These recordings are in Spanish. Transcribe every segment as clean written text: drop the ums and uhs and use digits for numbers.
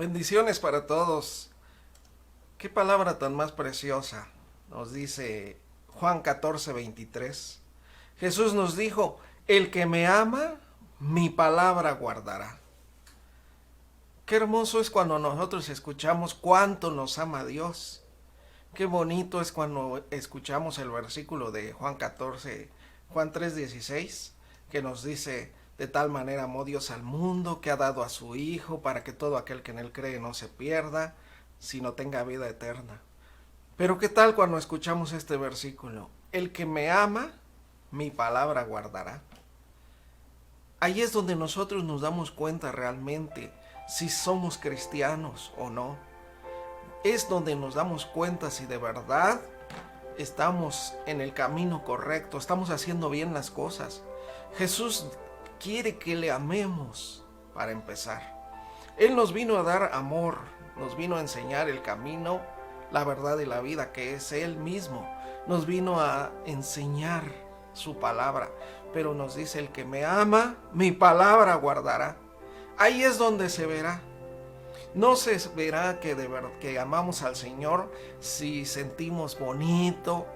Bendiciones para todos. Qué palabra tan más preciosa. Nos dice Juan 14:23. Jesús nos dijo, el que me ama, mi palabra guardará. Qué hermoso es cuando nosotros escuchamos cuánto nos ama Dios. Qué bonito es cuando escuchamos el versículo de Juan 3:16, que nos dice, de tal manera amó Dios al mundo, que ha dado a su Hijo, para que todo aquel que en él cree no se pierda, sino tenga vida eterna. Pero qué tal cuando escuchamos este versículo, el que me ama, mi palabra guardará. Ahí es donde nosotros nos damos cuenta realmente si somos cristianos o no. Es donde nos damos cuenta si de verdad estamos en el camino correcto, estamos haciendo bien las cosas. Jesús quiere que le amemos para empezar. Él nos vino a dar amor, nos vino a enseñar el camino, la verdad y la vida, que es Él mismo. Nos vino a enseñar su palabra, pero nos dice, el que me ama, mi palabra guardará. Ahí es donde se verá. No se verá que de verdad que amamos al Señor si sentimos bonito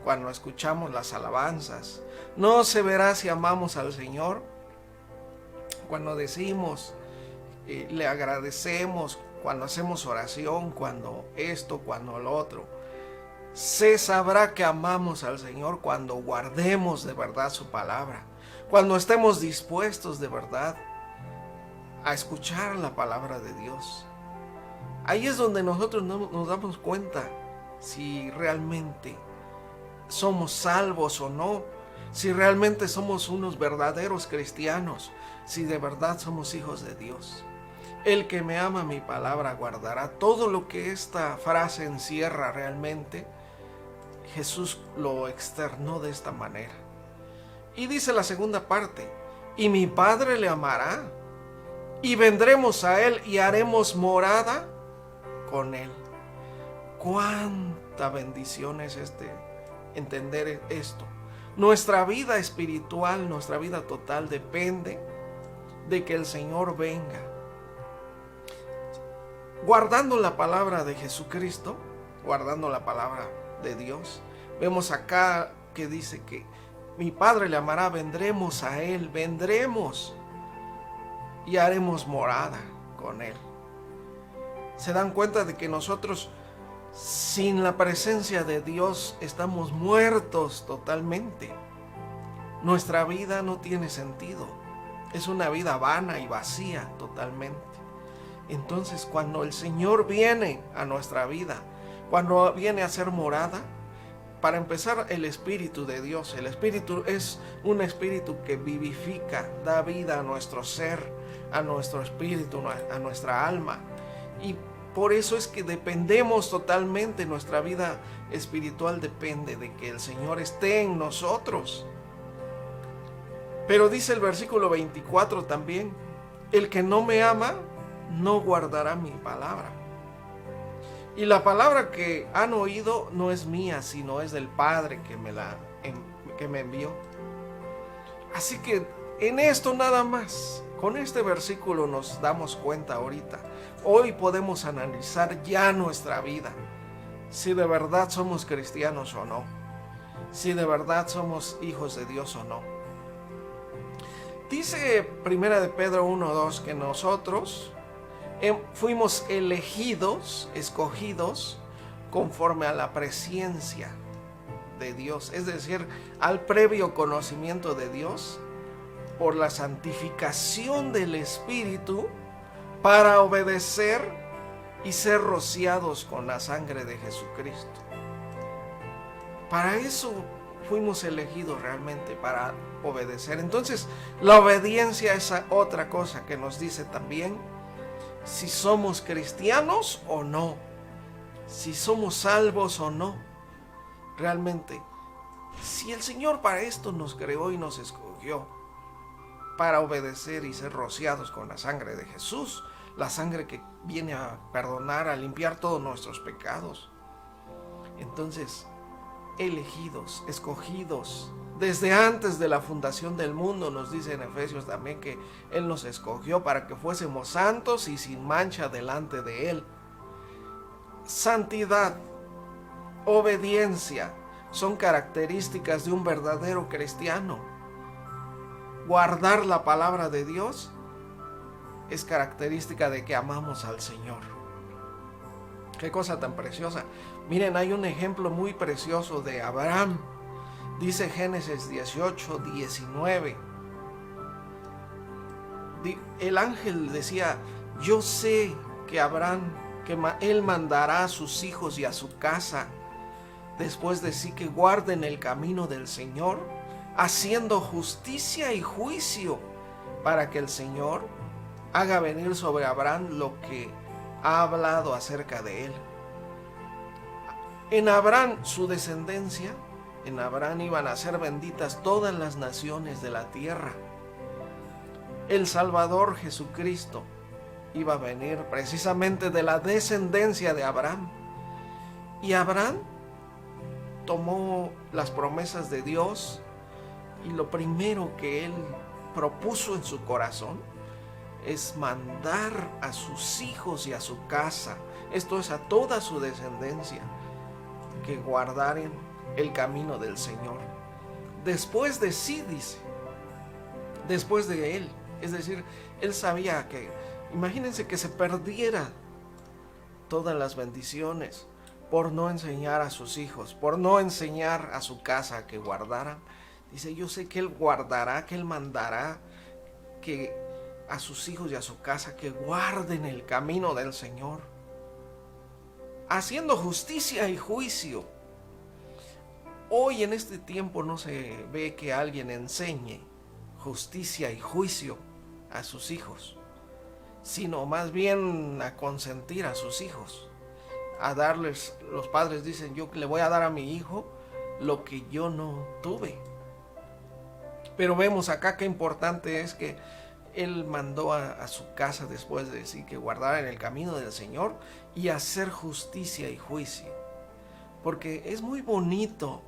cuando escuchamos las alabanzas. No se verá si amamos al Señor cuando decimos, le agradecemos, cuando hacemos oración, cuando esto, cuando lo otro. Se sabrá que amamos al Señor cuando guardemos de verdad su palabra, cuando estemos dispuestos de verdad a escuchar la palabra de Dios. Ahí es donde nosotros nos damos cuenta si realmente somos salvos o no, si realmente somos unos verdaderos cristianos, si de verdad somos hijos de Dios. El que me ama, mi palabra guardará. Todo lo que esta frase encierra realmente, Jesús lo externó de esta manera. Y dice la segunda parte, y mi Padre le amará, y vendremos a Él y haremos morada con Él. Cuánta bendición es entender esto. Nuestra vida espiritual, nuestra vida total depende de que el Señor venga. Guardando la palabra de Jesucristo, guardando la palabra de Dios, vemos acá que dice que mi Padre le amará, vendremos a Él, vendremos y haremos morada con Él. Se dan cuenta de que nosotros sin la presencia de Dios estamos muertos totalmente. Nuestra vida no tiene sentido. Es una vida vana y vacía totalmente. Entonces, cuando el Señor viene a nuestra vida, cuando viene a hacer morada, para empezar, el Espíritu de Dios. El Espíritu es un Espíritu que vivifica, da vida a nuestro ser, a nuestro espíritu, a nuestra alma. Y por eso es que dependemos totalmente, nuestra vida espiritual depende de que el Señor esté en nosotros. Pero dice el versículo 24 también, el que no me ama, no guardará mi palabra. Y la palabra que han oído no es mía, sino es del Padre que me envió. Así que en esto nada más, con este versículo nos damos cuenta ahorita. Hoy podemos analizar ya nuestra vida, si de verdad somos cristianos o no, si de verdad somos hijos de Dios o no. Dice 1 de Pedro 1:2 que nosotros fuimos elegidos, escogidos, conforme a la presciencia de Dios, es decir, al previo conocimiento de Dios, por la santificación del Espíritu, para obedecer y ser rociados con la sangre de Jesucristo. Para eso fuimos elegidos realmente, para obedecer. Entonces, la obediencia es otra cosa que nos dice también si somos cristianos o no, si somos salvos o no. Realmente, si el Señor para esto nos creó y nos escogió, para obedecer y ser rociados con la sangre de Jesús, la sangre que viene a perdonar, a limpiar todos nuestros pecados. Entonces, elegidos, escogidos. Desde antes de la fundación del mundo, nos dice en Efesios también que Él nos escogió para que fuésemos santos y sin mancha delante de Él. Santidad, obediencia, son características de un verdadero cristiano. Guardar la palabra de Dios es característica de que amamos al Señor. Qué cosa tan preciosa. Miren, hay un ejemplo muy precioso de Abraham. Dice Génesis 18, 19. El ángel decía, yo sé que Abraham, que él mandará a sus hijos y a su casa después de sí que guarden el camino del Señor, haciendo justicia y juicio, para que el Señor haga venir sobre Abraham lo que ha hablado acerca de él. En Abraham, su descendencia, en Abraham iban a ser benditas todas las naciones de la tierra. El Salvador Jesucristo iba a venir precisamente de la descendencia de Abraham. Y Abraham tomó las promesas de Dios y lo primero que él propuso en su corazón es mandar a sus hijos y a su casa, esto es a toda su descendencia, que guardaren el camino del Señor. Después de sí, dice, después de él, es decir, él sabía que, imagínense que se perdiera todas las bendiciones por no enseñar a sus hijos, por no enseñar a su casa que guardaran. Dice, yo sé que Él guardará, que Él mandará que a sus hijos y a su casa que guarden el camino del Señor, haciendo justicia y juicio. Hoy en este tiempo no se ve que alguien enseñe justicia y juicio a sus hijos, sino más bien a consentir a sus hijos, a darles, los padres dicen, yo le voy a dar a mi hijo lo que yo no tuve. Pero vemos acá qué importante es que él mandó a su casa después de decir que guardara en el camino del Señor y hacer justicia y juicio. Porque es muy bonito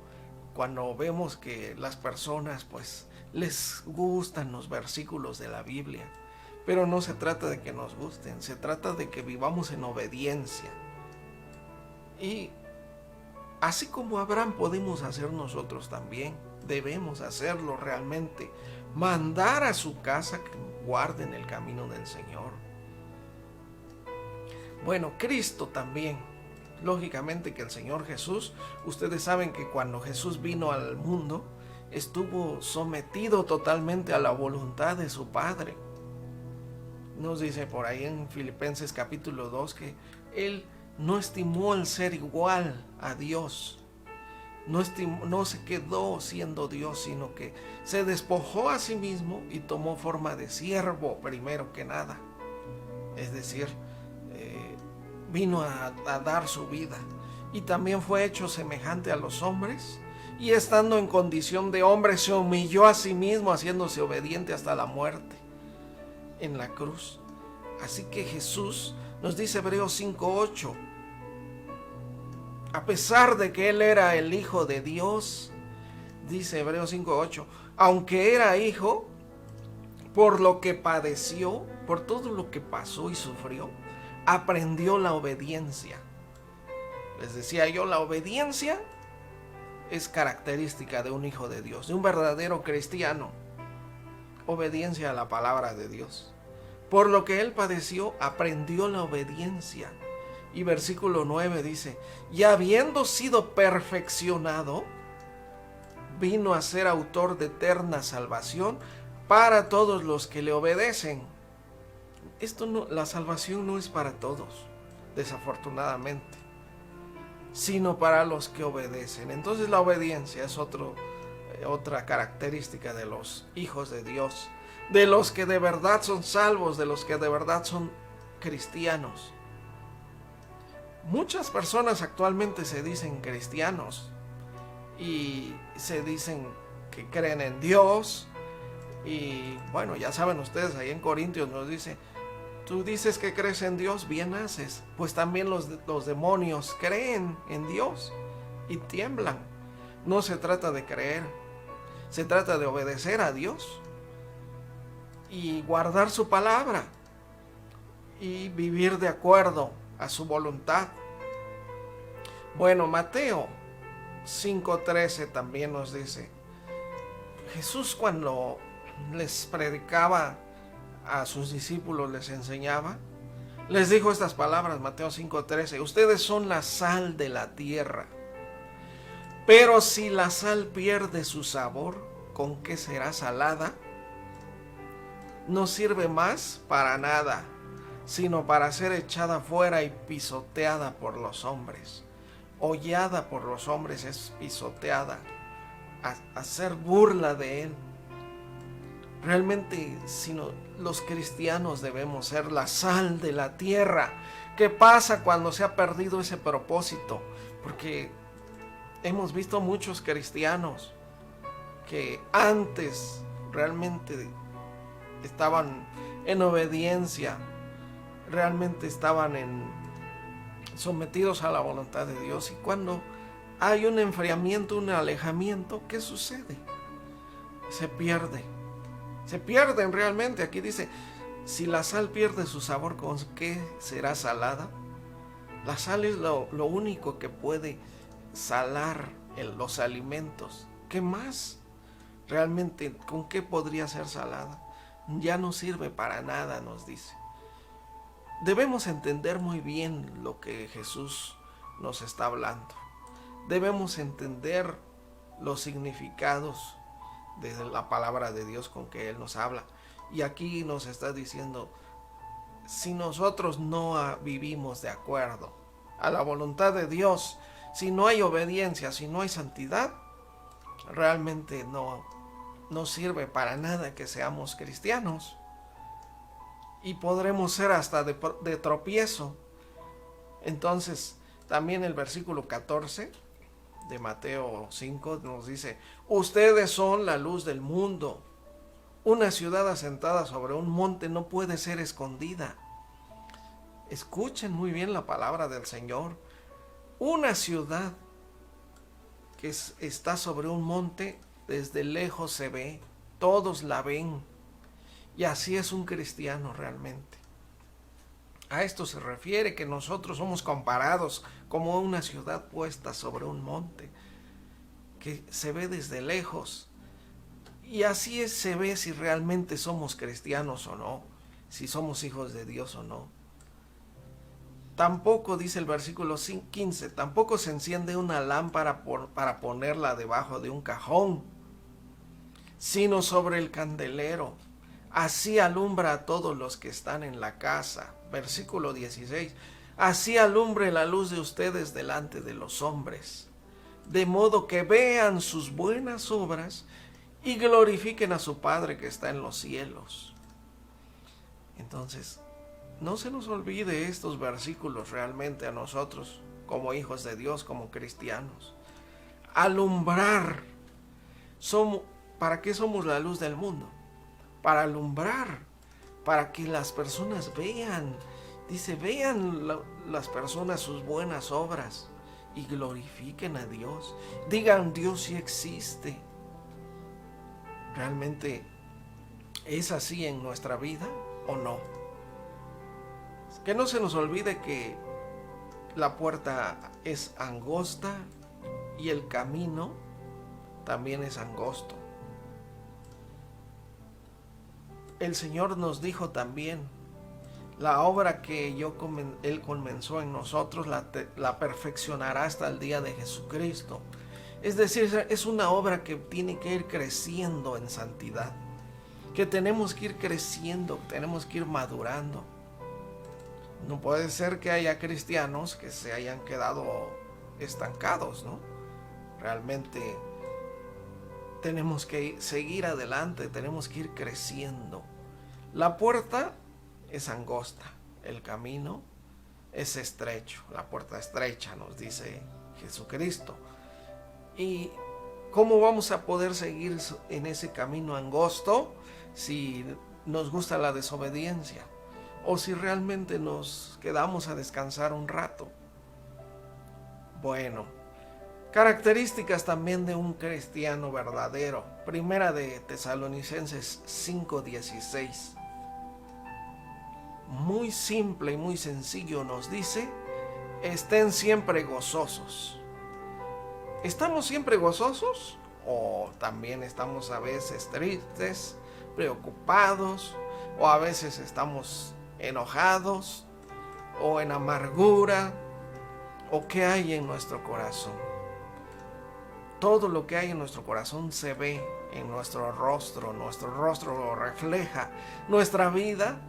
cuando vemos que las personas pues les gustan los versículos de la Biblia. Pero no se trata de que nos gusten, se trata de que vivamos en obediencia. Y así como Abraham podemos hacer nosotros también, debemos hacerlo realmente, mandar a su casa que guarden el camino del Señor. Bueno, Cristo también, lógicamente que el Señor Jesús, ustedes saben que cuando Jesús vino al mundo, estuvo sometido totalmente a la voluntad de su Padre. Nos dice por ahí en Filipenses capítulo 2 que Él no estimó el ser igual a Dios. No se quedó siendo Dios, sino que se despojó a sí mismo y tomó forma de siervo primero que nada. Es decir, vino a dar su vida. Y también fue hecho semejante a los hombres. Y estando en condición de hombre, se humilló a sí mismo, haciéndose obediente hasta la muerte en la cruz. Así que Jesús, nos dice Hebreos 5:8, a pesar de que Él era el Hijo de Dios, dice Hebreos 5:8, aunque era hijo, por lo que padeció, por todo lo que pasó y sufrió, aprendió la obediencia. Les decía yo, la obediencia es característica de un hijo de Dios, de un verdadero cristiano. Obediencia a la palabra de Dios. Por lo que Él padeció, aprendió la obediencia. Y versículo 9 dice, y habiendo sido perfeccionado, vino a ser autor de eterna salvación para todos los que le obedecen. La salvación no es para todos, desafortunadamente, sino para los que obedecen. Entonces la obediencia es otra característica de los hijos de Dios, de los que de verdad son salvos, de los que de verdad son cristianos. Muchas personas actualmente se dicen cristianos y se dicen que creen en Dios. Y bueno, ya saben ustedes, ahí en Corintios nos dice, tú dices que crees en Dios, bien haces. Pues también los demonios creen en Dios y tiemblan. No se trata de creer, se trata de obedecer a Dios y guardar su palabra y vivir de acuerdo a su voluntad. Bueno, Mateo 5:13 también nos dice, Jesús cuando les predicaba a sus discípulos, les enseñaba, les dijo estas palabras, Mateo 5:13, ustedes son la sal de la tierra, pero si la sal pierde su sabor, ¿con qué será salada? No sirve más para nada, sino para ser echada fuera y pisoteada por los hombres. Hollada por los hombres es pisoteada, hacer burla de él. Realmente, los cristianos debemos ser la sal de la tierra. ¿Qué pasa cuando se ha perdido ese propósito? Porque hemos visto muchos cristianos que antes realmente estaban en obediencia, realmente estaban sometidos a la voluntad de Dios, y cuando hay un enfriamiento, un alejamiento, ¿qué sucede? Se pierden realmente. Aquí dice, si la sal pierde su sabor, ¿con qué será salada? La sal es lo único que puede salar los alimentos. ¿Qué más? Realmente, ¿con qué podría ser salada? Ya no sirve para nada, nos dice. Debemos entender muy bien lo que Jesús nos está hablando. Debemos entender los significados de la palabra de Dios con que Él nos habla. Y aquí nos está diciendo, si nosotros no vivimos de acuerdo a la voluntad de Dios, si no hay obediencia, si no hay santidad, realmente no sirve para nada que seamos cristianos. Y podremos ser hasta de tropiezo. Entonces, también el versículo 14 de Mateo 5 nos dice, ustedes son la luz del mundo. Una ciudad asentada sobre un monte no puede ser escondida. Escuchen muy bien la palabra del Señor. Una ciudad que está sobre un monte, desde lejos se ve, todos la ven. Y así es un cristiano realmente. A esto se refiere que nosotros somos comparados como una ciudad puesta sobre un monte, que se ve desde lejos. Y así se ve si realmente somos cristianos o no, si somos hijos de Dios o no. Tampoco, dice el versículo 15, tampoco se enciende una lámpara para ponerla debajo de un cajón, sino sobre el candelero. Así alumbra a todos los que están en la casa. Versículo 16. Así alumbre la luz de ustedes delante de los hombres, de modo que vean sus buenas obras y glorifiquen a su Padre que está en los cielos. Entonces, no se nos olvide estos versículos realmente a nosotros, como hijos de Dios, como cristianos. Alumbrar. ¿Para qué somos la luz del mundo? Para alumbrar, para que las personas vean. Dice, vean las personas sus buenas obras y glorifiquen a Dios. Digan, Dios sí existe. ¿Realmente es así en nuestra vida o no? Que no se nos olvide que la puerta es angosta y el camino también es angosto. El Señor nos dijo también, la obra que Él comenzó en nosotros la perfeccionará hasta el día de Jesucristo. Es decir, es una obra que tiene que ir creciendo en santidad, que tenemos que ir creciendo, tenemos que ir madurando. No puede ser que haya cristianos que se hayan quedado estancados, ¿no? Realmente tenemos que seguir adelante, tenemos que ir creciendo. La puerta es angosta, el camino es estrecho, la puerta estrecha, nos dice Jesucristo. ¿Y cómo vamos a poder seguir en ese camino angosto si nos gusta la desobediencia? O si realmente nos quedamos a descansar un rato. Bueno, Características también de un cristiano verdadero. Primera de Tesalonicenses 5:16. Muy simple y muy sencillo nos dice: estén siempre gozosos. ¿Estamos siempre gozosos? ¿O también estamos a veces tristes, preocupados? ¿O a veces estamos enojados? ¿O en amargura? ¿O qué hay en nuestro corazón? Todo lo que hay en nuestro corazón se ve en nuestro rostro lo refleja. Nuestra vida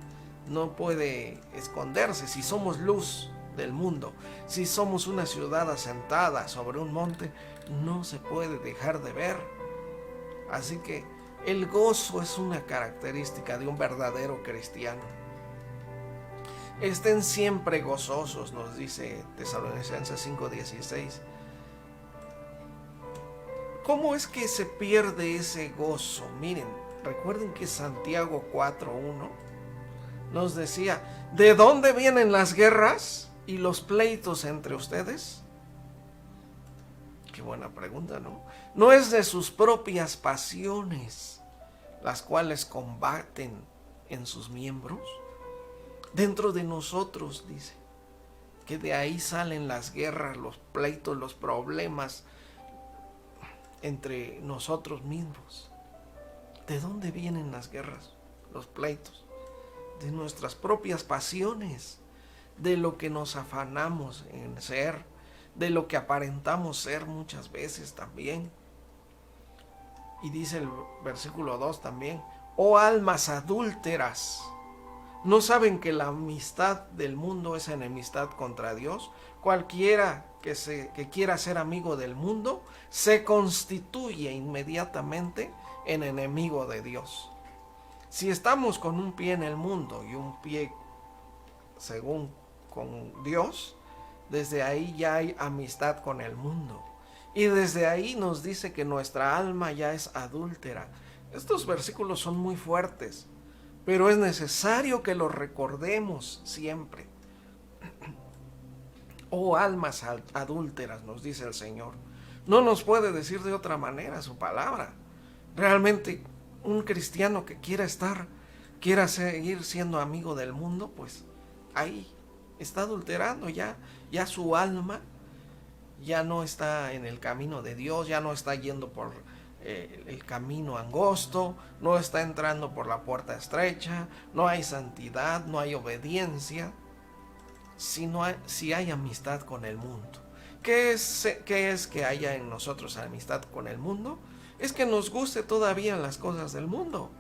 no puede esconderse. Si somos luz del mundo, si somos una ciudad asentada sobre un monte, no se puede dejar de ver. Así que el gozo es una característica de un verdadero cristiano. Estén siempre gozosos, nos dice Tesalonicenses 5:16. ¿Cómo es que se pierde ese gozo? Miren, recuerden que Santiago 4:1 nos decía: ¿de dónde vienen las guerras y los pleitos entre ustedes? Qué buena pregunta, ¿no? No es de sus propias pasiones, las cuales combaten en sus miembros. Dentro de nosotros, dice, que de ahí salen las guerras, los pleitos, los problemas entre nosotros mismos. ¿De dónde vienen las guerras, los pleitos? De nuestras propias pasiones, de lo que nos afanamos en ser, de lo que aparentamos ser muchas veces también. Y dice el versículo 2 también: oh almas adúlteras, ¿no saben que la amistad del mundo es enemistad contra Dios? Cualquiera que quiera ser amigo del mundo se constituye inmediatamente en enemigo de Dios. Si estamos con un pie en el mundo y un pie según con Dios, desde ahí ya hay amistad con el mundo. Y desde ahí nos dice que nuestra alma ya es adúltera. Estos versículos son muy fuertes, pero es necesario que los recordemos siempre. Oh almas adúlteras, nos dice el Señor. No nos puede decir de otra manera su palabra. Realmente un cristiano que quiera seguir siendo amigo del mundo, pues ahí está adulterando ya su alma ya no está en el camino de Dios, ya no está yendo por el camino angosto, no está entrando por la puerta estrecha, no hay santidad, no hay obediencia, si hay amistad con el mundo. ¿Qué es que haya en nosotros amistad con el mundo? Es que nos guste todavía las cosas del mundo,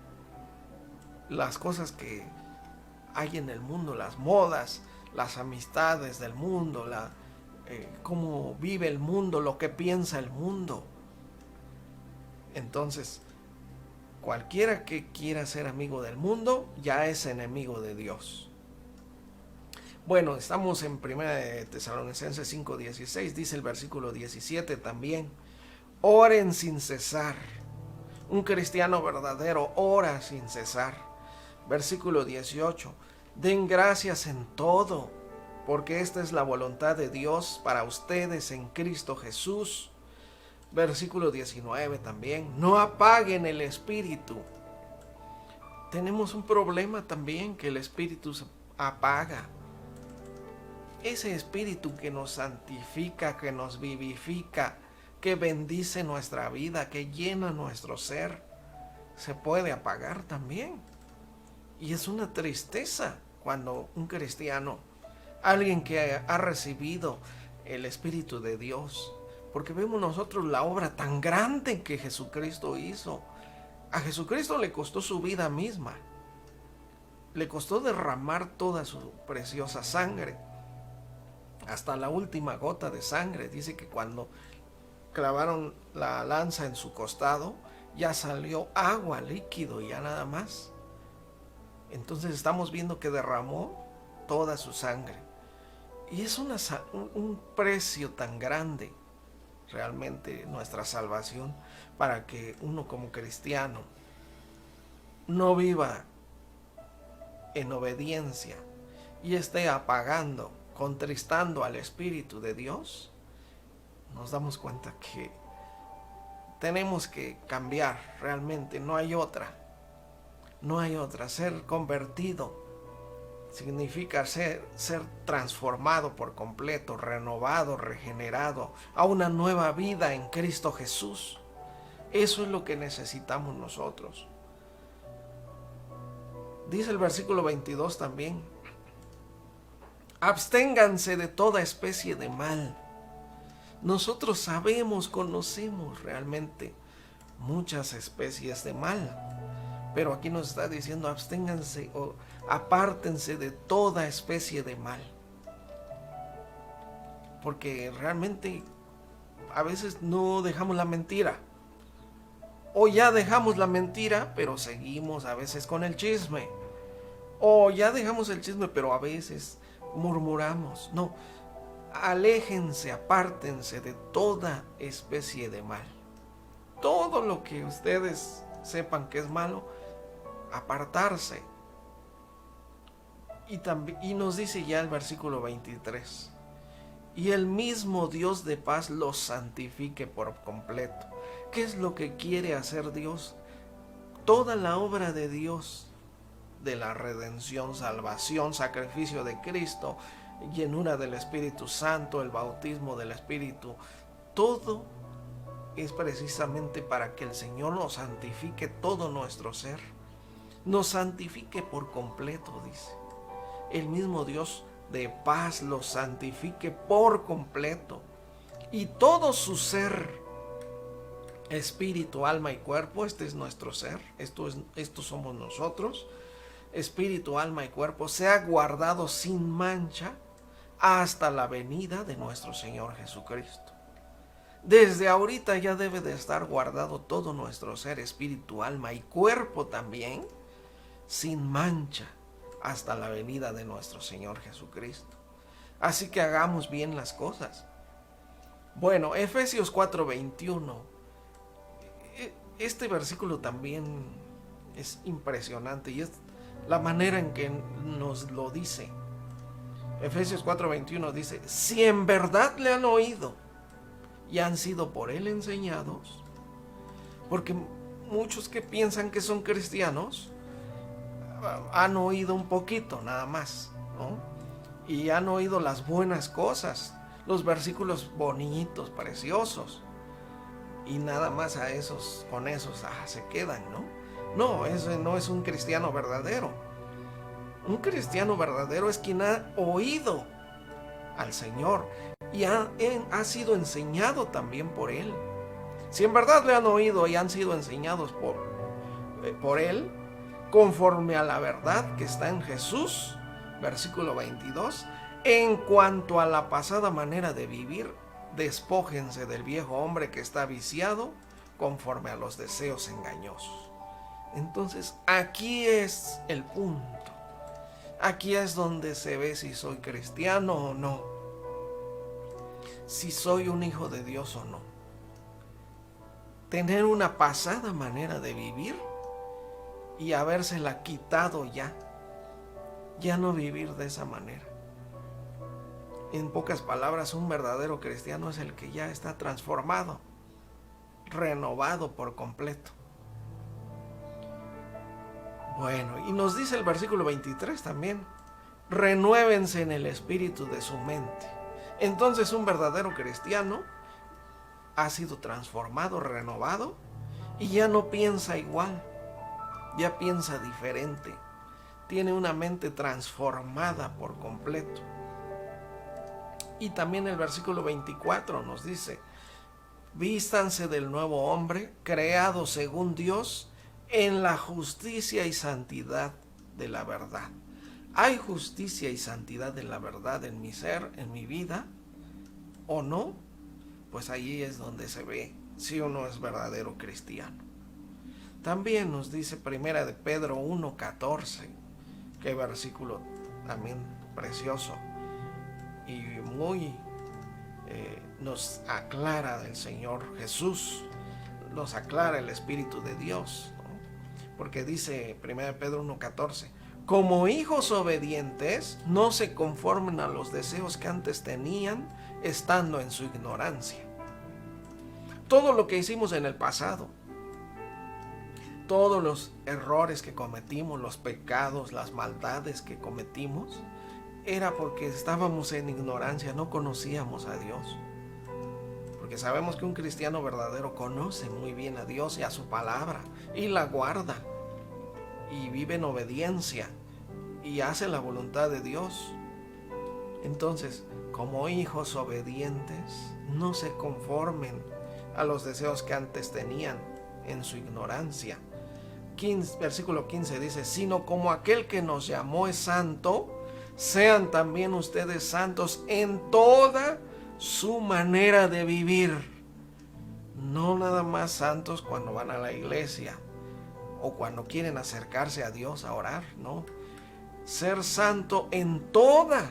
las cosas que hay en el mundo, las modas, las amistades del mundo, cómo vive el mundo, lo que piensa el mundo. Entonces, cualquiera que quiera ser amigo del mundo ya es enemigo de Dios. Bueno, estamos en 1 Tesalonicenses 5:16, dice el versículo 17 también: oren sin cesar. Un cristiano verdadero ora sin cesar. Versículo 18: den gracias en todo, porque esta es la voluntad de Dios para ustedes en Cristo Jesús. Versículo 19 también: no apaguen el espíritu. Tenemos un problema también, que el espíritu se apaga. Ese espíritu que nos santifica, que nos vivifica, que bendice nuestra vida, que llena nuestro ser, se puede apagar también. Y es una tristeza cuando un cristiano, alguien que ha recibido el Espíritu de Dios, porque vemos nosotros la obra tan grande que Jesucristo hizo. A Jesucristo le costó su vida misma, le costó derramar toda su preciosa sangre, hasta la última gota de sangre. Dice que cuando clavaron la lanza en su costado, ya salió agua, líquido, y ya nada más. Entonces estamos viendo que derramó toda su sangre. Y es un precio tan grande, realmente, nuestra salvación, para que uno como cristiano no viva en obediencia y esté apagando, contristando al Espíritu de Dios. nos damos cuenta que tenemos que cambiar realmente, no hay otra. No hay otra. Ser convertido significa ser transformado por completo, renovado, regenerado a una nueva vida en Cristo Jesús. Eso es lo que necesitamos nosotros. Dice el versículo 22 también: absténganse de toda especie de mal. Nosotros sabemos, conocemos realmente muchas especies de mal, pero aquí nos está diciendo absténganse o apártense de toda especie de mal, porque realmente a veces no dejamos la mentira, o ya dejamos la mentira pero seguimos a veces con el chisme, o ya dejamos el chisme pero a veces murmuramos. No, aléjense, apártense de toda especie de mal. Todo lo que ustedes sepan que es malo, apartarse. Y nos dice ya el versículo 23: y el mismo Dios de paz los santifique por completo. ¿Qué es lo que quiere hacer Dios? Toda la obra de Dios, de la redención, salvación, sacrificio de Cristo, llenura del Espíritu Santo, el bautismo del Espíritu, todo es precisamente para que el Señor nos santifique todo nuestro ser, nos santifique por completo, dice. El mismo Dios de paz los santifique por completo, y todo su ser, espíritu, alma y cuerpo, este es nuestro ser, esto somos nosotros, espíritu, alma y cuerpo, sea guardado sin mancha hasta la venida de nuestro Señor Jesucristo. Desde ahorita ya debe de estar guardado todo nuestro ser, espíritu, alma y cuerpo también, sin mancha, hasta la venida de nuestro Señor Jesucristo. Así que hagamos bien las cosas. Bueno, Efesios 4:21. Este versículo también es impresionante y es la manera en que nos lo dice. Efesios 4:21 dice: si en verdad le han oído y han sido por él enseñados, porque muchos que piensan que son cristianos han oído un poquito nada más, ¿no? Y han oído las buenas cosas, los versículos bonitos, preciosos, y nada más con esos se quedan, ¿no? No, ese no es un cristiano verdadero. Un cristiano verdadero es quien ha oído al Señor y ha sido enseñado también por Él. Si en verdad le han oído y han sido enseñados por Él, conforme a la verdad que está en Jesús, versículo 22, en cuanto a la pasada manera de vivir, despójense del viejo hombre que está viciado conforme a los deseos engañosos. Entonces, aquí es el punto. Aquí es donde se ve si soy cristiano o no, si soy un hijo de Dios o no. Tener una pasada manera de vivir y habérsela quitado ya no vivir de esa manera. En pocas palabras, un verdadero cristiano es el que ya está transformado, renovado por completo. Bueno, y nos dice el versículo 23 también: renuévense en el espíritu de su mente. Entonces un verdadero cristiano ha sido transformado, renovado, y ya no piensa igual, ya piensa diferente, tiene una mente transformada por completo. Y también el versículo 24 nos dice: vístanse del nuevo hombre, creado según Dios, en la justicia y santidad de la verdad. ¿Hay justicia y santidad de la verdad en mi ser, en mi vida, o no? Pues ahí es donde se ve si uno es verdadero cristiano. También nos dice Primera de Pedro 1:14, qué versículo también precioso y muy nos aclara del Señor Jesús, nos aclara el Espíritu de Dios, ¿no? Porque dice 1 Pedro 1:14: como hijos obedientes, no se conformen a los deseos que antes tenían estando en su ignorancia. todo lo que hicimos en el pasado, todos los errores que cometimos, los pecados, las maldades que cometimos, era porque estábamos en ignorancia, no conocíamos a Dios. Porque sabemos que un cristiano verdadero conoce muy bien a Dios y a su palabra, y la guarda, y vive en obediencia, y hace la voluntad de Dios. Entonces, como hijos obedientes, no se conformen a los deseos que antes tenían en su ignorancia. Versículo 15 dice, sino como aquel que nos llamó es santo, sean también ustedes santos en toda su manera de vivir. No nada más santos cuando van a la iglesia o cuando quieren acercarse a Dios a orar, no. Ser santo en toda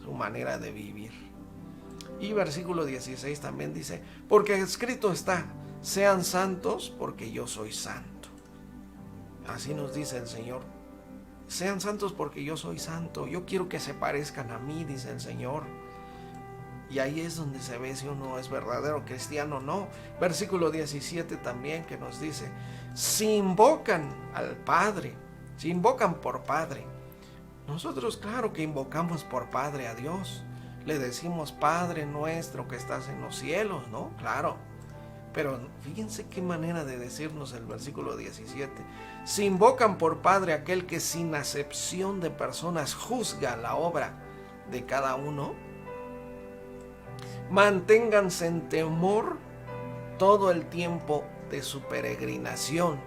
su manera de vivir. Y versículo 16 también dice, porque escrito está, sean santos porque yo soy santo. Así nos dice el Señor, sean santos porque yo soy santo. Yo quiero que se parezcan a mí, dice el Señor. Y ahí es donde se ve si uno es verdadero cristiano o no. Versículo 17 también que nos dice, si invocan al Padre, si invocan por Padre. Nosotros claro que invocamos por Padre a Dios. Le decimos Padre nuestro que estás en los cielos, ¿no? Claro. Pero fíjense qué manera de decirnos el versículo 17. Si invocan por Padre aquel que sin acepción de personas juzga la obra de cada uno, manténganse en temor todo el tiempo de su peregrinación.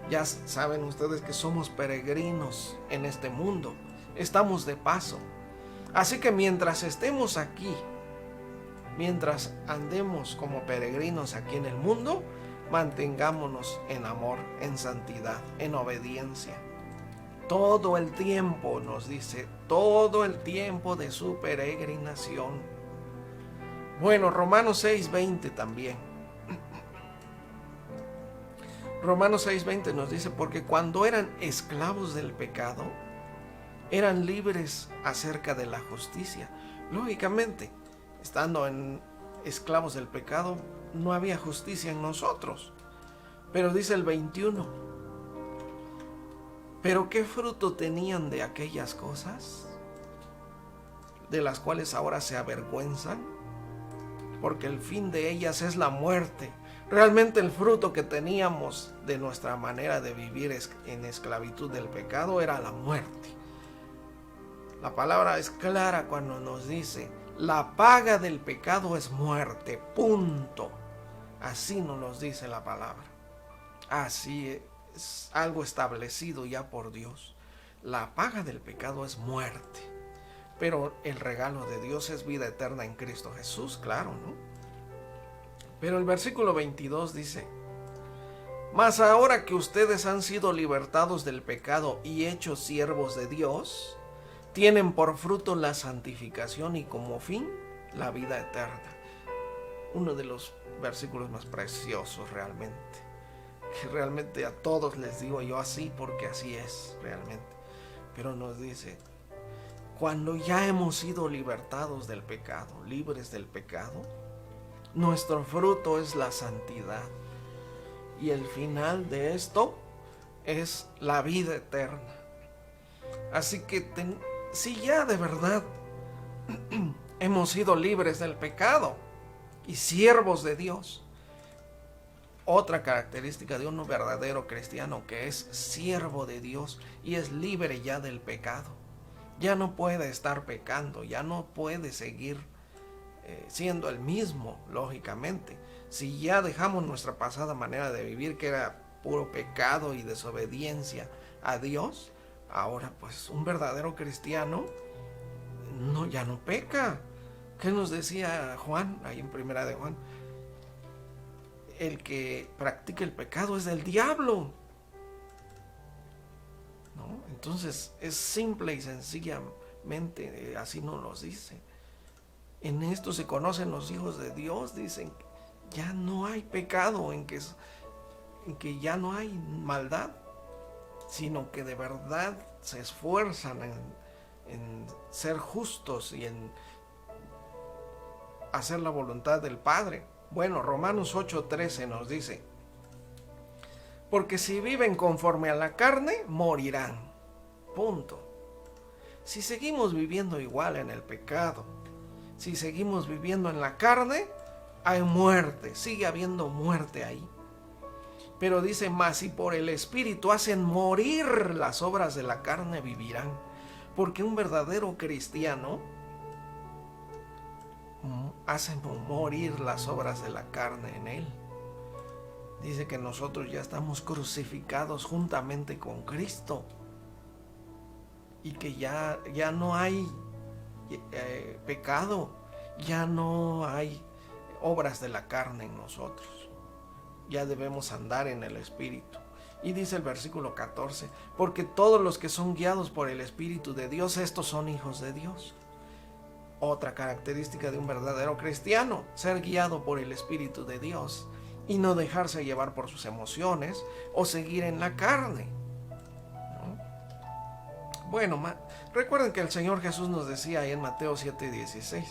Ya saben ustedes que somos peregrinos en este mundo. Estamos de paso. Así que mientras estemos aquí, mientras andemos como peregrinos aquí en el mundo, mantengámonos en amor, en santidad, en obediencia. Todo el tiempo, nos dice, todo el tiempo de su peregrinación. Bueno, Romanos 6:20 también. Romanos 6:20 nos dice, porque cuando eran esclavos del pecado, eran libres acerca de la justicia. Lógicamente, estando en esclavos del pecado, no había justicia en nosotros. Pero dice el 21, ¿pero qué fruto tenían de aquellas cosas, de las cuales ahora se avergüenzan? Porque el fin de ellas es la muerte. Realmente el fruto que teníamos de nuestra manera de vivir en esclavitud del pecado era la muerte. La palabra es clara cuando nos dice, la paga del pecado es muerte, punto. Así nos lo dice la palabra. Así es algo establecido ya por Dios. La paga del pecado es muerte, pero el regalo de Dios es vida eterna en Cristo Jesús, claro, ¿no? Pero el versículo 22 dice, mas ahora que ustedes han sido libertados del pecado y hechos siervos de Dios, tienen por fruto la santificación y como fin la vida eterna. Uno de los versículos más preciosos realmente, que realmente a todos les digo yo así porque así es realmente. Pero nos dice, cuando ya hemos sido libertados del pecado, libres del pecado, nuestro fruto es la santidad. Y el final de esto es la vida eterna. Así que si ya de verdad hemos sido libres del pecado y siervos de Dios, otra característica de un verdadero cristiano que es siervo de Dios y es libre ya del pecado. Ya no puede estar pecando, ya no puede seguir siendo el mismo, lógicamente. Si ya dejamos nuestra pasada manera de vivir, que era puro pecado y desobediencia a Dios, ahora pues un verdadero cristiano ya no peca. ¿Qué nos decía Juan ahí en Primera de Juan? El que practica el pecado es del diablo, ¿no? Entonces es simple y sencillamente así nos lo dice. En esto se conocen los hijos de Dios, dicen, ya no hay pecado, en que ya no hay maldad, sino que de verdad se esfuerzan en ser justos y en hacer la voluntad del Padre. Bueno, Romanos 8:13 nos dice: porque si viven conforme a la carne, morirán. Punto. Si seguimos viviendo igual en el pecado, si seguimos viviendo en la carne, hay muerte, sigue habiendo muerte ahí. Pero dice más, si por el Espíritu hacen morir las obras de la carne, vivirán. Porque un verdadero cristiano hace morir las obras de la carne en él. Dice que nosotros ya estamos crucificados juntamente con Cristo y que ya no hay pecado, ya no hay obras de la carne en nosotros. Ya debemos andar en el Espíritu. Y dice el versículo 14, porque todos los que son guiados por el Espíritu de Dios, estos son hijos de Dios. Otra característica de un verdadero cristiano, ser guiado por el Espíritu de Dios y no dejarse llevar por sus emociones o seguir en la carne, ¿no? Bueno, recuerden que el Señor Jesús nos decía ahí en Mateo 7:16,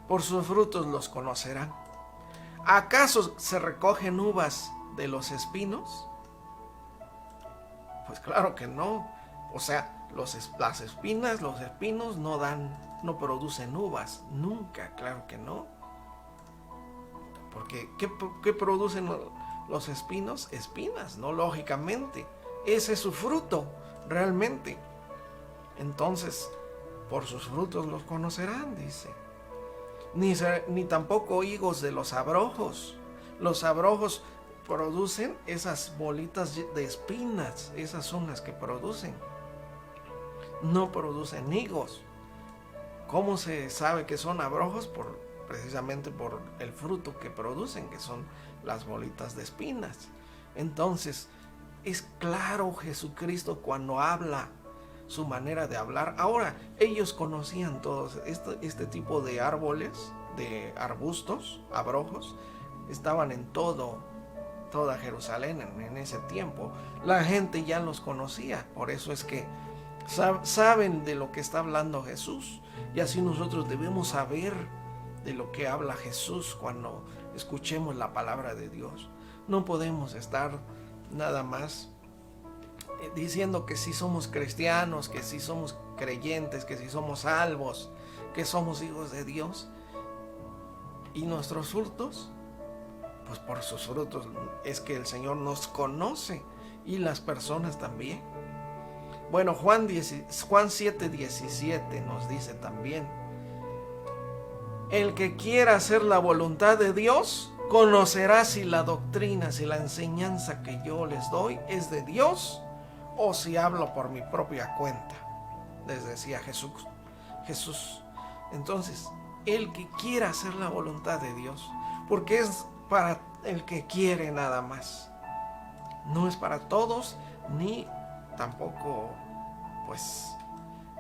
por sus frutos los conocerán. ¿Acaso se recogen uvas de los espinos? Pues claro que no. O sea, las espinas, los espinos no producen uvas, nunca, claro que no. Porque ¿qué producen los espinos? Espinas, ¿no? Lógicamente. Ese es su fruto, realmente. Entonces, por sus frutos los conocerán, dice. Ni tampoco higos de los abrojos. Los abrojos producen esas bolitas de espinas. Esas son las que producen. No producen higos. ¿Cómo se sabe que son abrojos? Precisamente por el fruto que producen, que son las bolitas de espinas. Entonces, es claro Jesucristo cuando habla, su manera de hablar. Ahora, ellos conocían todos este tipo de árboles, de arbustos, abrojos, estaban en toda Jerusalén en ese tiempo. La gente ya los conocía, por eso es que saben de lo que está hablando Jesús. Y así nosotros debemos saber de lo que habla Jesús cuando escuchemos la palabra de Dios. No podemos estar nada más diciendo que sí somos cristianos, que sí somos creyentes, que sí somos salvos, que somos hijos de Dios. ¿Y nuestros frutos? Pues por sus frutos es que el Señor nos conoce, y las personas también. Bueno, Juan 7:17 nos dice también: el que quiera hacer la voluntad de Dios, conocerá si la doctrina, si la enseñanza que yo les doy es de Dios o si hablo por mi propia cuenta. Les decía Jesús. Entonces, el que quiera hacer la voluntad de Dios, porque es para el que quiere nada más. No es para todos, ni tampoco, pues,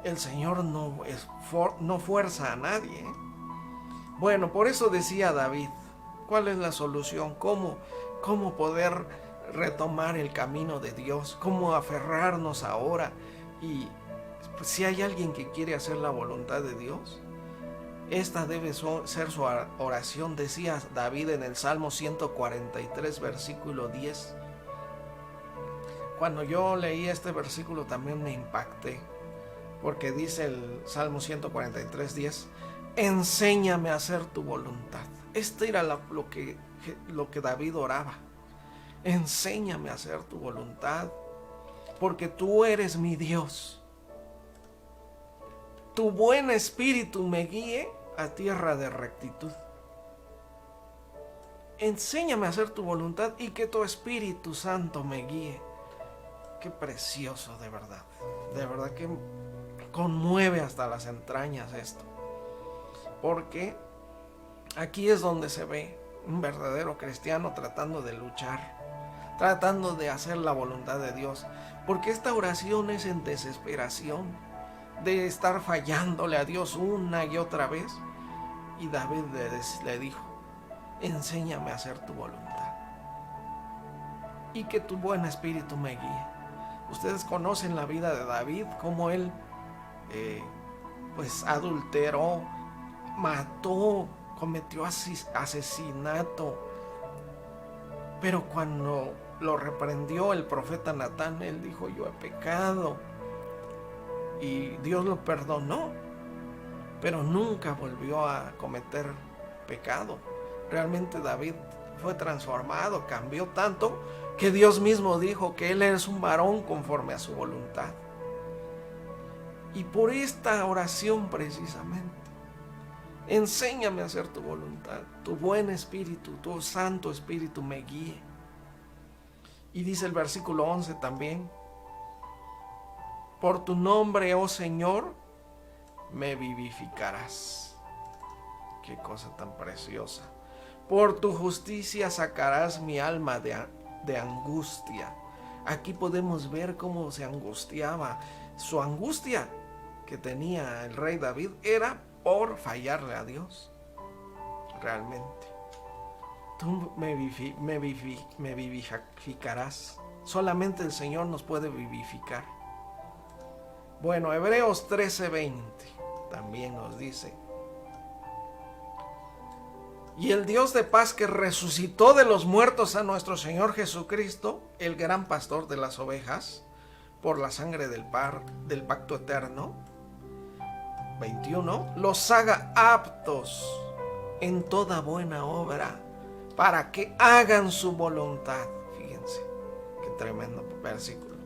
el Señor no fuerza a nadie, ¿eh? Bueno, por eso decía David, ¿cuál es la solución? ¿Cómo poder retomar el camino de Dios? ¿Cómo aferrarnos ahora? Y pues, si hay alguien que quiere hacer la voluntad de Dios, esta debe ser su oración, decía David en el Salmo 143, versículo 10. Cuando yo leí este versículo también me impacté, porque dice el Salmo 143, 10, enséñame a hacer tu voluntad. Este era lo que David oraba. Enséñame a hacer tu voluntad, porque tú eres mi Dios. Tu buen espíritu me guíe a tierra de rectitud. Enséñame a hacer tu voluntad y que tu Espíritu Santo me guíe. Qué precioso, de verdad. De verdad que conmueve hasta las entrañas esto. Porque aquí es donde se ve un verdadero cristiano tratando de luchar, tratando de hacer la voluntad de Dios. Porque esta oración es en desesperación de estar fallándole a Dios una y otra vez. Y David le dijo: enséñame a hacer tu voluntad y que tu buen espíritu me guíe. Ustedes conocen la vida de David, cómo él pues adulteró, mató cometió asesinato. Pero cuando lo reprendió el profeta Natán, él dijo: yo he pecado. Y Dios lo perdonó, pero nunca volvió a cometer pecado. Realmente David fue transformado, cambió tanto, que Dios mismo dijo que él es un varón conforme a su voluntad. Y por esta oración precisamente, enséñame a hacer tu voluntad, tu buen espíritu, tu santo espíritu me guíe. Y dice el versículo 11 también: por tu nombre, oh Señor, me vivificarás. Qué cosa tan preciosa. Por tu justicia sacarás mi alma de angustia. Aquí podemos ver cómo se angustiaba. Su angustia que tenía el rey David era por fallarle a Dios. Realmente. Tú me vivificarás. Solamente el Señor nos puede vivificar. Bueno, Hebreos 13:20 también nos dice: y el Dios de paz, que resucitó de los muertos a nuestro Señor Jesucristo, el gran pastor de las ovejas, por la sangre del pacto eterno, 21, los haga aptos en toda buena obra, para que hagan su voluntad. Fíjense, qué tremendo versículo.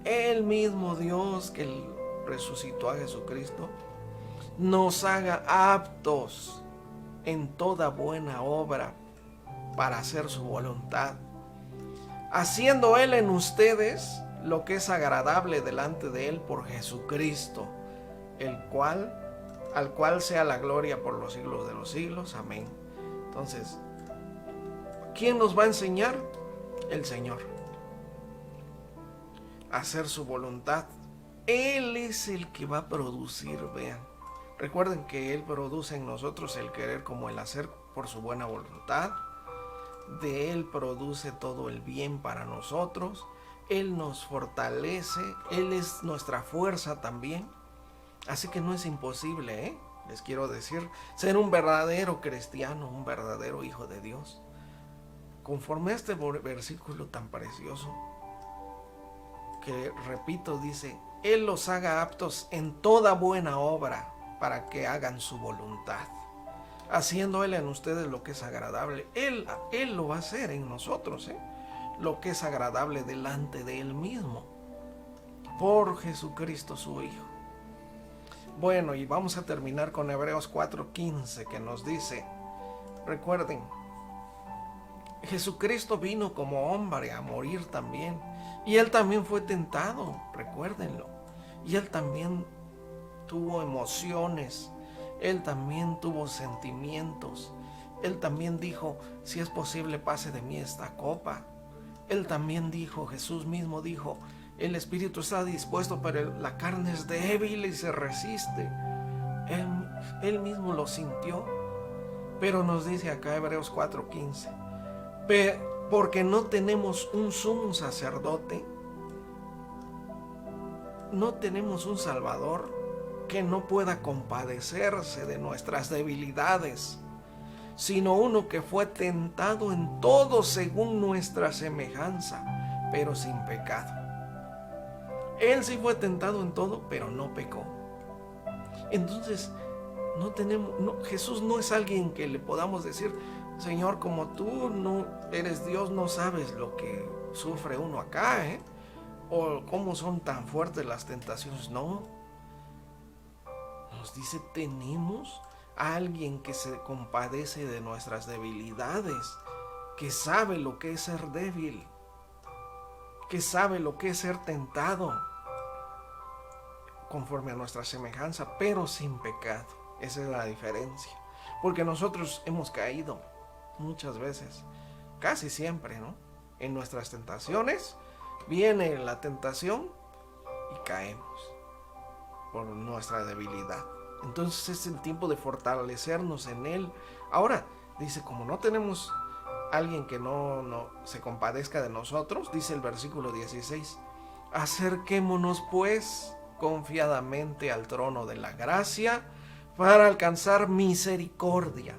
El mismo Dios que resucitó a Jesucristo nos haga aptos en toda buena obra para hacer su voluntad, haciendo Él en ustedes lo que es agradable delante de Él por Jesucristo, al cual sea la gloria por los siglos de los siglos. Amén. Entonces, ¿quién nos va a enseñar? El Señor. A hacer su voluntad. Él es el que va a producir, vean. Recuerden que Él produce en nosotros el querer como el hacer por su buena voluntad. De Él produce todo el bien para nosotros. Él nos fortalece. Él es nuestra fuerza también. Así que no es imposible, les quiero decir, ser un verdadero cristiano, un verdadero hijo de Dios. Conforme a este versículo tan precioso, que repito, dice: Él los haga aptos en toda buena obra, para que hagan su voluntad, haciendo Él en ustedes lo que es agradable. Él lo va a hacer en nosotros, lo que es agradable delante de Él mismo, por Jesucristo su Hijo. Bueno, y vamos a terminar con Hebreos 4:15, que nos dice, recuerden, Jesucristo vino como hombre a morir también, y Él también fue tentado, recuérdenlo, y Él también tuvo emociones, Él también tuvo sentimientos, Él también dijo: si es posible, pase de mí esta copa. Él también dijo, Jesús mismo dijo: el espíritu está dispuesto, pero la carne es débil y se resiste. Él mismo lo sintió. Pero nos dice acá Hebreos 4:15: porque no tenemos un sumo sacerdote, no tenemos un Salvador que no pueda compadecerse de nuestras debilidades, sino uno que fue tentado en todo según nuestra semejanza, pero sin pecado. Él sí fue tentado en todo, pero no pecó. Entonces, Jesús no es alguien que le podamos decir: Señor, como tú no eres Dios, no sabes lo que sufre uno acá, o cómo son tan fuertes las tentaciones. No. Nos dice: tenemos a alguien que se compadece de nuestras debilidades, que sabe lo que es ser débil, que sabe lo que es ser tentado conforme a nuestra semejanza, pero sin pecado. Esa es la diferencia, porque nosotros hemos caído muchas veces, casi siempre, en nuestras tentaciones. Viene la tentación y caemos por nuestra debilidad. Entonces es el tiempo de fortalecernos en Él. Ahora, dice, como no tenemos alguien que no se compadezca de nosotros, dice el versículo 16: acerquémonos pues confiadamente al trono de la gracia, para alcanzar misericordia.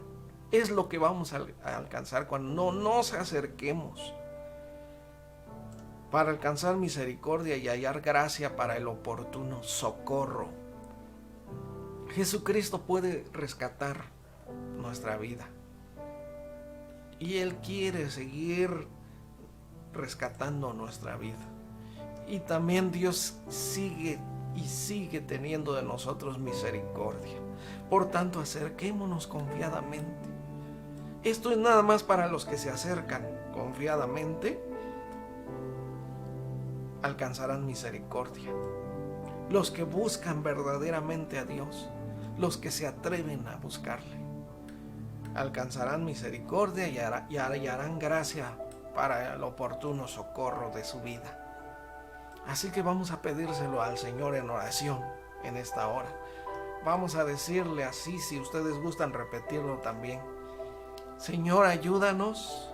Es lo que vamos a alcanzar cuando no nos acerquemos. Para alcanzar misericordia y hallar gracia para el oportuno socorro. Jesucristo puede rescatar nuestra vida. Y Él quiere seguir rescatando nuestra vida. Y también Dios sigue teniendo de nosotros misericordia. Por tanto, acerquémonos confiadamente. Esto es nada más para los que se acercan confiadamente. Alcanzarán misericordia. Los que buscan verdaderamente a Dios, los que se atreven a buscarle, alcanzarán misericordia y hallarán gracia para el oportuno socorro de su vida. Así que vamos a pedírselo al Señor en oración en esta hora. Vamos a decirle así, si ustedes gustan repetirlo también. Señor, ayúdanos,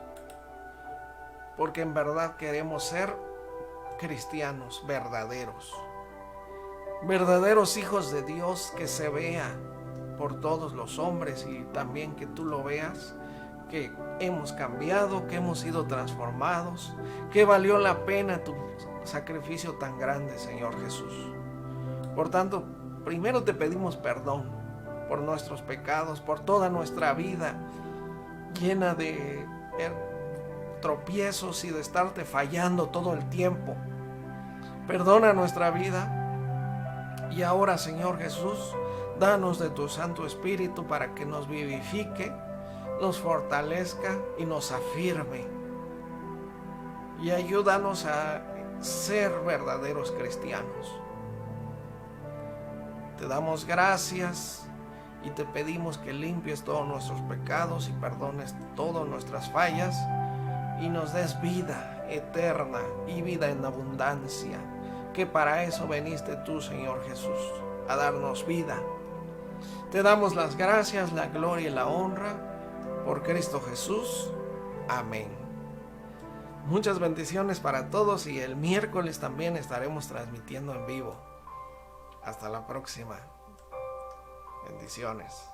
porque en verdad queremos ser cristianos verdaderos hijos de Dios, que se vea por todos los hombres y también que tú lo veas, que hemos cambiado, que hemos sido transformados, que valió la pena tu sacrificio tan grande, Señor Jesús. Por tanto, primero te pedimos perdón por nuestros pecados, por toda nuestra vida llena de tropiezos y de estarte fallando todo el tiempo. Perdona nuestra vida. Y ahora, Señor Jesús, danos de tu Santo Espíritu para que nos vivifique, nos fortalezca y nos afirme. Y ayúdanos a ser verdaderos cristianos. Te damos gracias y te pedimos que limpies todos nuestros pecados y perdones todas nuestras fallas y nos des vida eterna y vida en abundancia, que para eso veniste tú, Señor Jesús, a darnos vida. Te damos las gracias, la gloria y la honra por Cristo Jesús. Amén. Muchas bendiciones para todos y el miércoles también estaremos transmitiendo en vivo. Hasta la próxima. Bendiciones.